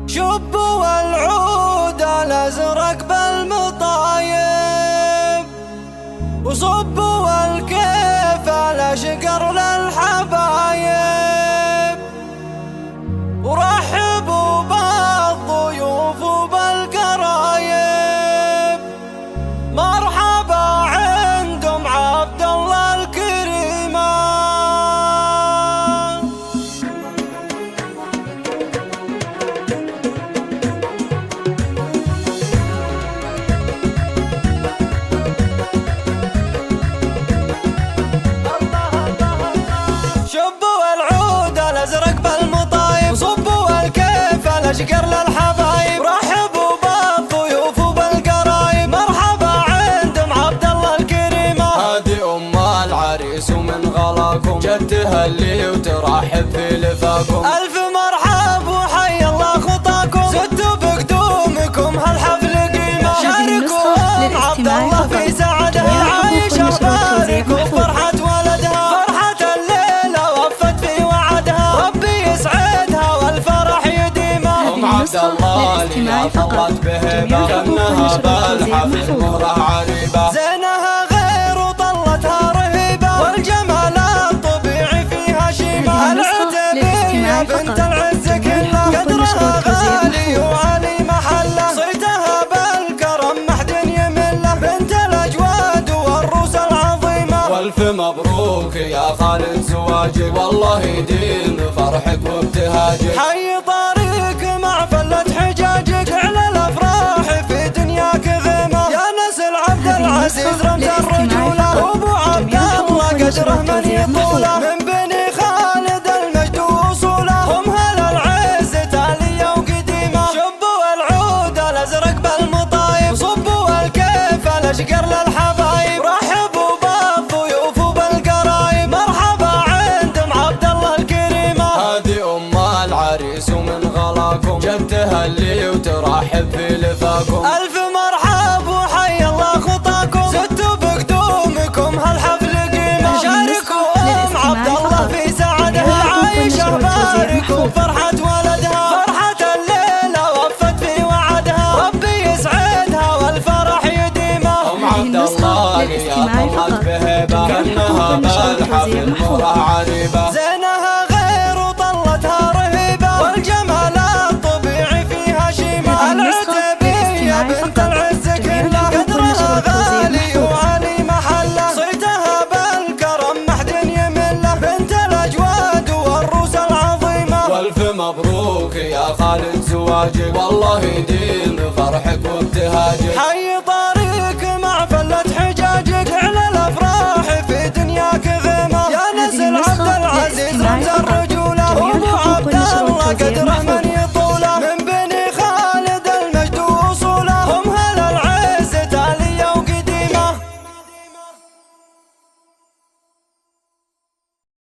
شبوا العود الازرق بالمطايب، وصبوا الكيف الاشقر للحبايب، ورحبوا بالضيوف وبالقرايب. مرحبا عندهم عبد الله الكريمة. اشقر للحبايب، رحبوا بالضيوف وبالقرايب. مرحبا عندهم عبد الله الكريمة. هذه ام العريس ومن غلاكم جدها اللي وترحب في لفاكم. الف مرحب وحي الله خطاكم، زدتوا بقدومكم هالحفل قيمة. شاركوا ام عبد الله في سعدها، عايش اخبارك وفرحة ولدها. فرحة الليلة وفت في وعدها، ربي يسعدها والفرح يديمه. عبد الله اللي طلت بهبة، كأنها بالحفل مره عريبة. زينها غير وطلتها رهيبة، والجمال الطبيعي فيها شيمة. العتبية بنت العز كلها، قدرها غالي وعلي محله. صيتها بالكرم محد يمله، بنت الاجواد والروس العظيمة. والف مبروك يا خالد زواجك، والله يديم فرحك وابتهاجك. حي طريق مع فلة حجاجك، على الافراح في دنياك غيمة. يا نسل عبد العزيز رمز الرجولة، وابو عبد الله قدره من يطوله. من بني خالد المجد وصوله، هم هل العز تالية وقديمة. شبوا العود الازرق بالمطايب، صبوا الكيف الاشقر للحبايب. رحبوا بالضيوف وبالقرايب، مرحبا عندهم عبد الله الكريمة. هذه ام العريس ومن غلاكم جدها اللي وترحب في لفاكم. الف مرحب وحي الله خطاكم، زدتوا بقدومكم هالحفل قيمة. شاركوا ام عبد الله في سعدها، عايش اخبارك وفرحة ولدها. فرحة الليلة وفت في وعدها، ربي يسعدها والفرح يديمه. ام عبد الله اللي طلت بهبة، كأنها بالحفل مره عريبة. زينها غير وطلتها رهيبة، والجمال الطبيعي فيها شيمة. العتبية بنت العز كلها، قدرها غالي وعلي محله. صيتها بالكرم محد يمله، بنت الاجواد والروس العظيمة. والف مبروك يا خالد زواجك، والله يديم فرحك وابتهاجك.